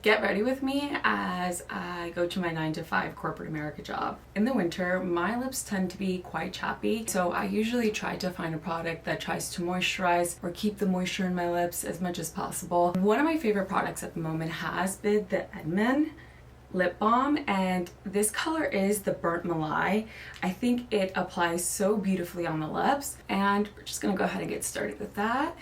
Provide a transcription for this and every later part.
get ready with me as I go to my 9 to 5 corporate America job. In the winter, my lips tend to be quite chappy, so I usually try to find a product that tries to moisturize or keep the moisture in my lips as much as possible. One of my favorite products at the moment has been the Edmond lip balm, and this color is the Burnt Malai. I think it applies so beautifully on the lips, and we're just gonna go ahead and get started with that.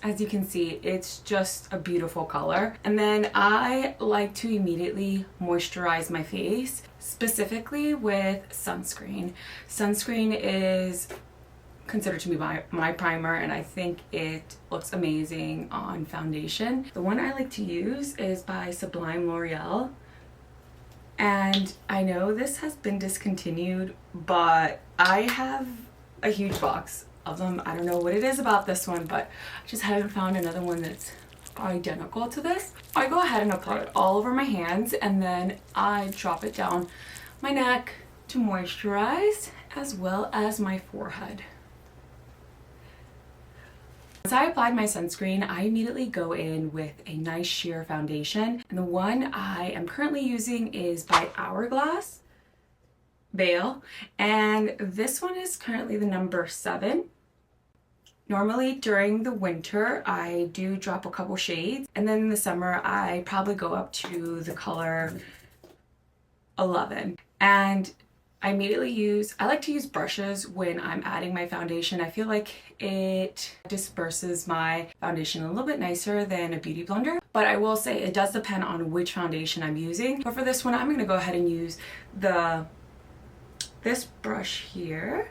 As you can see, it's just a beautiful color. And then I like to immediately moisturize my face, specifically with sunscreen. Sunscreen is considered to be my primer, and I think it looks amazing on foundation. The one I like to use is by Sublime L'Oreal. And I know this has been discontinued, but I have a huge box of them. I don't know what it is about this one, but I just haven't found another one that's identical to this. I go ahead and apply it all over my hands, and then I drop it down my neck to moisturize, as well as my forehead. Once I applied my sunscreen, I immediately go in with a nice sheer foundation, and the one I am currently using is by Hourglass Veil, and this one is currently the number 7. Normally during the winter I do drop a couple shades, and then in the summer I probably go up to the color 11. And I like to use brushes when I'm adding my foundation. I feel like it disperses my foundation a little bit nicer than a beauty blender, but I will say it does depend on which foundation I'm using. But for this one, I'm gonna go ahead and use this brush here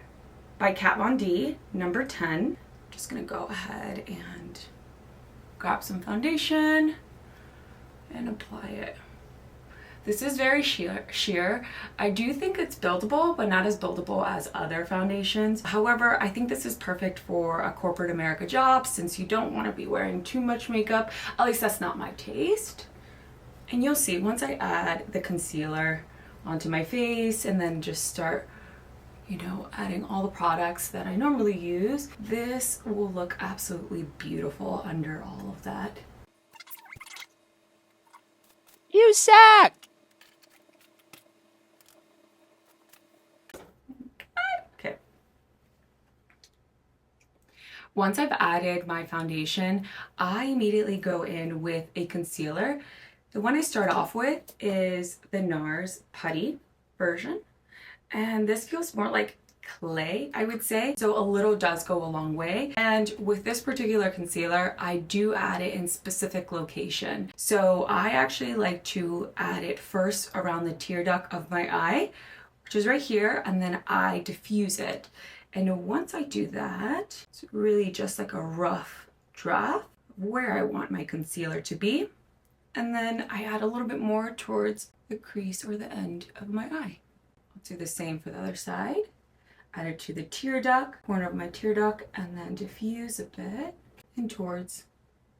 by Kat Von D, number 10. Just gonna go ahead and grab some foundation and apply it. This is very sheer. I do think it's buildable, but not as buildable as other foundations. However, I think this is perfect for a corporate America job, since you don't want to be wearing too much makeup. At least that's not my taste. And you'll see once I add the concealer onto my face and then just start, you know, adding all the products that I normally use, this will look absolutely beautiful under all of that. You suck! Okay. Once I've added my foundation, I immediately go in with a concealer. The one I start off with is the NARS Putty version. And this feels more like clay, I would say. So a little does go a long way. And with this particular concealer, I do add it in specific location. So I actually like to add it first around the tear duct of my eye, which is right here, and then I diffuse it. And once I do that, it's really just like a rough draft of where I want my concealer to be. And then I add a little bit more towards the crease or the end of my eye. Do the same for the other side. Add it to the tear duct, corner of my tear duct, and then diffuse a bit and towards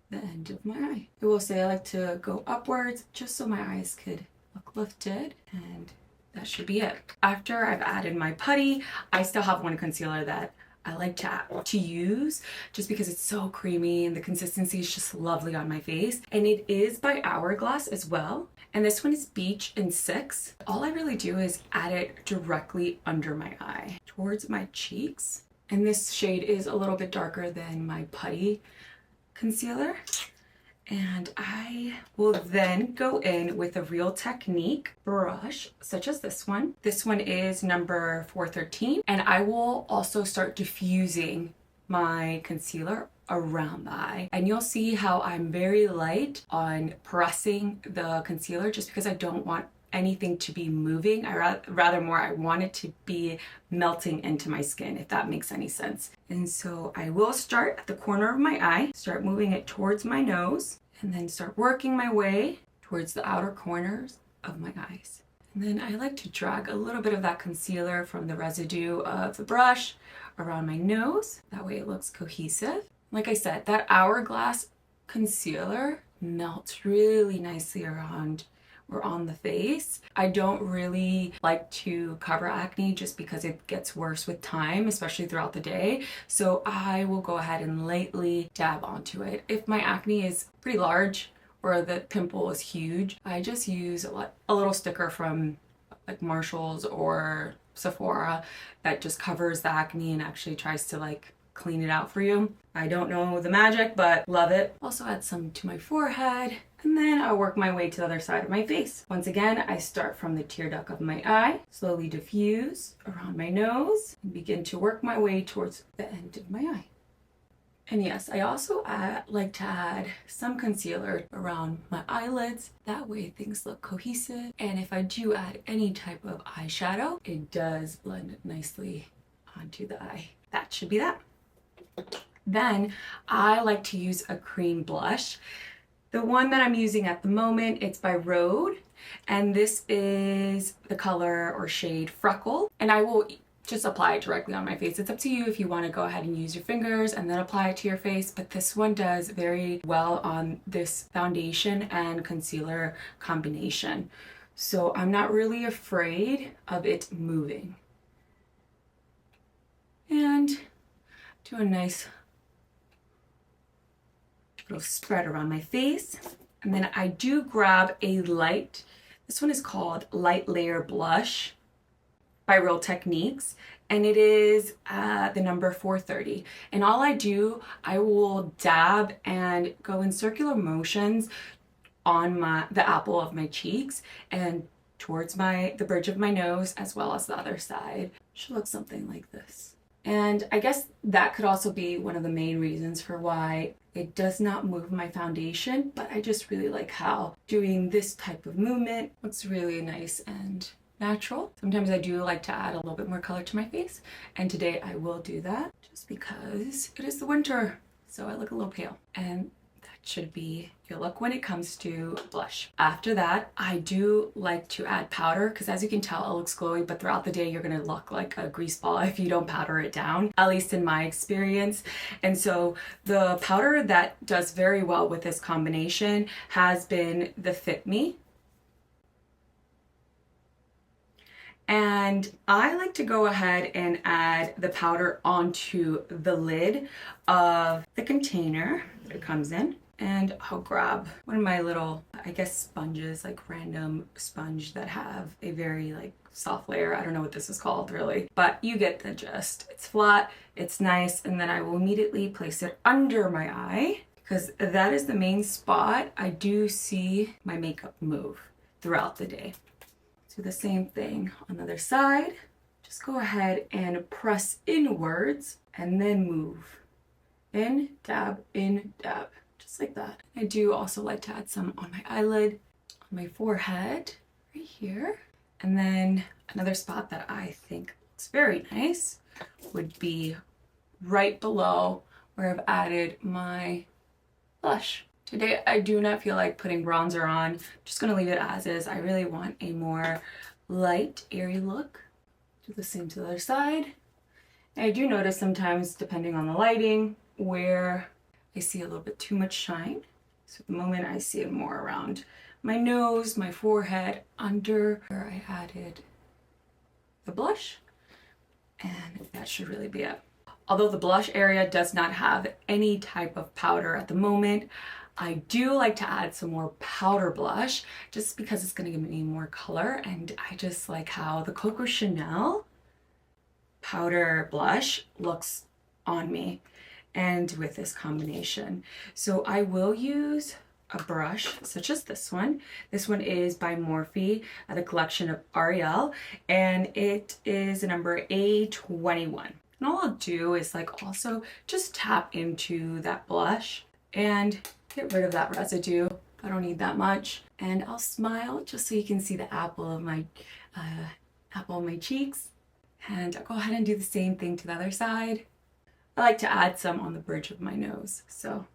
the end of my eye. I will say I like to go upwards just so my eyes could look lifted, and that should be it. After I've added my putty, I still have one concealer that I like to use just because it's so creamy and the consistency is just lovely on my face. And it is by Hourglass as well. And this one is Beech in 6. All I really do is add it directly under my eye, towards my cheeks. And this shade is a little bit darker than my putty concealer. And I will then go in with a Real Technique brush, such as this one. This one is number 413. And I will also start diffusing my concealer around the eye. And you'll see how I'm very light on pressing the concealer, just because I don't want anything to be moving. I want it to be melting into my skin, if that makes any sense. And so I will start at the corner of my eye, start moving it towards my nose, and then start working my way towards the outer corners of my eyes. And then I like to drag a little bit of that concealer from the residue of the brush around my nose. That way it looks cohesive. Like I said, that Hourglass concealer melts really nicely around or on the face. I don't really like to cover acne just because it gets worse with time, especially throughout the day. So I will go ahead and lightly dab onto it. If my acne is pretty large or the pimple is huge, I just use a little sticker from like Marshall's or Sephora that just covers the acne and actually tries to like clean it out for you. I don't know the magic, but love it. Also add some to my forehead, and then I'll work my way to the other side of my face. Once again, I start from the tear duct of my eye, slowly diffuse around my nose, and begin to work my way towards the end of my eye. And yes, I also like to add some concealer around my eyelids. That way things look cohesive. And if I do add any type of eyeshadow, it does blend nicely onto the eye. That should be that. Then I like to use a cream blush. The one that I'm using at the moment, it's by Rhode. And this is the color or shade Freckle. And I will just apply it directly on my face. It's up to you if you want to go ahead and use your fingers and then apply it to your face, but this one does very well on this foundation and concealer combination. So I'm not really afraid of it moving. And do a nice little spread around my face. And then I do grab a light, this one is called Light Layer Blush by Real Techniques, and it is the number 430. And all I do, I will dab and go in circular motions on the apple of my cheeks and towards the bridge of my nose, as well as the other side. Should look something like this. And I guess that could also be one of the main reasons for why it does not move my foundation, but I just really like how doing this type of movement looks really nice and natural. Sometimes I do like to add a little bit more color to my face, and today I will do that just because it is the winter, so I look a little pale, and that should be your look when it comes to blush. After that, I do like to add powder because, as you can tell, it looks glowy, but throughout the day you're gonna look like a grease ball if you don't powder it down, at least in my experience. And so the powder that does very well with this combination has been the Fit Me. And I like to go ahead and add the powder onto the lid of the container that it comes in. And I'll grab one of my little, I guess, sponges, like random sponge that have a very like soft layer. I don't know what this is called really, but you get the gist. It's flat, it's nice, and then I will immediately place it under my eye because that is the main spot I do see my makeup move throughout the day. Do the same thing on the other side. Just go ahead and press inwards and then move. In, dab, just like that. I do also like to add some on my eyelid, on my forehead, right here. And then another spot that I think looks very nice would be right below where I've added my blush. Today, I do not feel like putting bronzer on. I'm just gonna leave it as is. I really want a more light, airy look. Do the same to the other side. And I do notice sometimes, depending on the lighting, where I see a little bit too much shine. So at the moment, I see it more around my nose, my forehead, under where I added the blush. And that should really be it. Although the blush area does not have any type of powder at the moment, I do like to add some more powder blush just because it's going to give me more color, and I just like how the Coco Chanel powder blush looks on me and with this combination. So I will use a brush such as this one. This one is by Morphe, the collection of Ariel, and it is a number A21. And all I'll do is like also just tap into that blush and get rid of that residue. I don't need that much. And I'll smile just so you can see the apple of my cheeks. And I'll go ahead and do the same thing to the other side. I like to add some on the bridge of my nose. So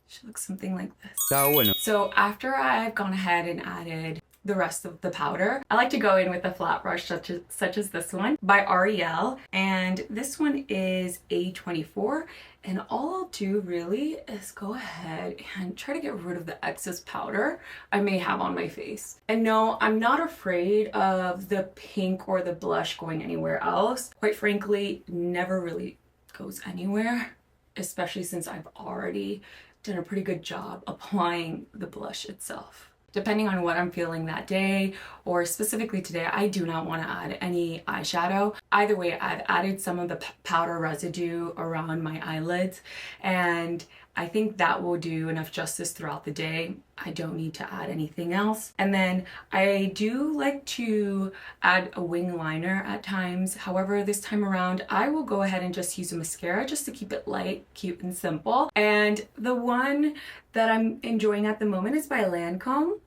it should look something like this. Está bueno. So after I've gone ahead and added the rest of the powder. I like to go in with a flat brush such as this one by L'Oreal, and this one is A24. And all I'll do really is go ahead and try to get rid of the excess powder I may have on my face. And no, I'm not afraid of the pink or the blush going anywhere else. Quite frankly, never really goes anywhere, especially since I've already done a pretty good job applying the blush itself. Depending on what I'm feeling that day, or specifically today, I do not want to add any eyeshadow. Either way, I've added some of the powder residue around my eyelids, and I think that will do enough justice throughout the day. I don't need to add anything else. And then I do like to add a wing liner at times. However, this time around, I will go ahead and just use a mascara just to keep it light, cute, and simple. And the one that I'm enjoying at the moment is by Lancôme.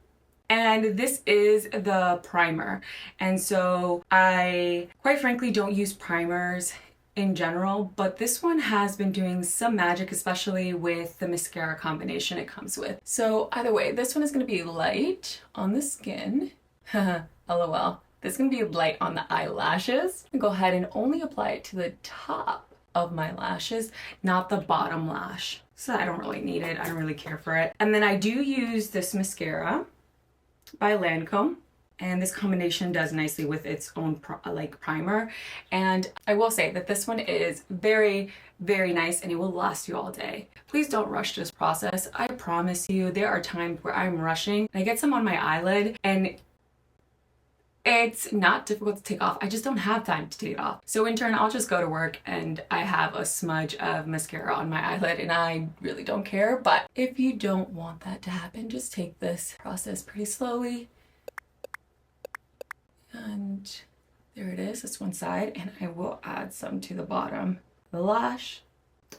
And this is the primer. And so I, quite frankly, don't use primers in general, but this one has been doing some magic, especially with the mascara combination it comes with. So either way, this one is going to be light on the skin. LOL. This is going to be light on the eyelashes. I'm gonna go ahead and only apply it to the top of my lashes, not the bottom lash. So I don't really need it. I don't really care for it. And then I do use this mascara by Lancôme. And this combination does nicely with its own primer. And I will say that this one is very, very nice and it will last you all day. Please don't rush this process. I promise you, there are times where I'm rushing and I get some on my eyelid and it's not difficult to take off. I just don't have time to take it off. So in turn, I'll just go to work and I have a smudge of mascara on my eyelid and I really don't care. But if you don't want that to happen, just take this process pretty slowly. And there it is, that's one side, and I will add some to the bottom. The lash, do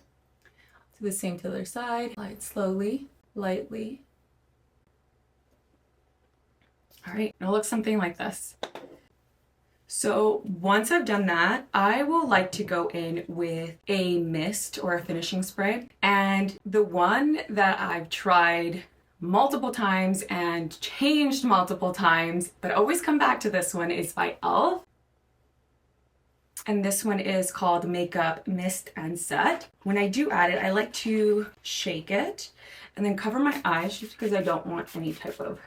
the same to the other side, apply it slowly, lightly. All right, it'll look something like this. So once I've done that, I will like to go in with a mist or a finishing spray. And the one that I've tried multiple times and changed multiple times, but always come back to this one, is by e.l.f. And this one is called Makeup Mist and Set. When I do add it, I like to shake it and then cover my eyes just because I don't want any type of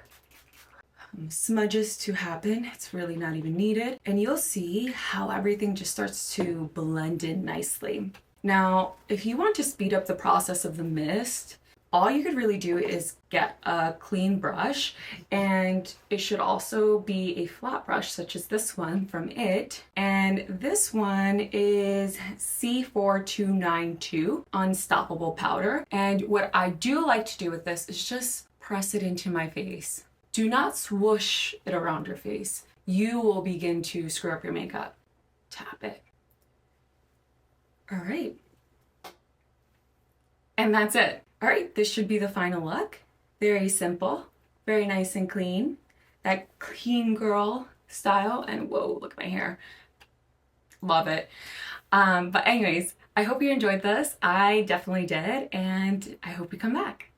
smudges to happen. It's really not even needed. And you'll see how everything just starts to blend in nicely. Now, if you want to speed up the process of the mist, all you could really do is get a clean brush, and it should also be a flat brush such as this one from It. And this one is C4292 Unstoppable Powder. And what I do like to do with this is just press it into my face. Do not swoosh it around your face. You will begin to screw up your makeup. Tap it. All right. And that's it. All right, this should be the final look. Very simple, very nice and clean. That clean girl style. And whoa, look at my hair. Love it. But anyways, I hope you enjoyed this. I definitely did, and I hope you come back.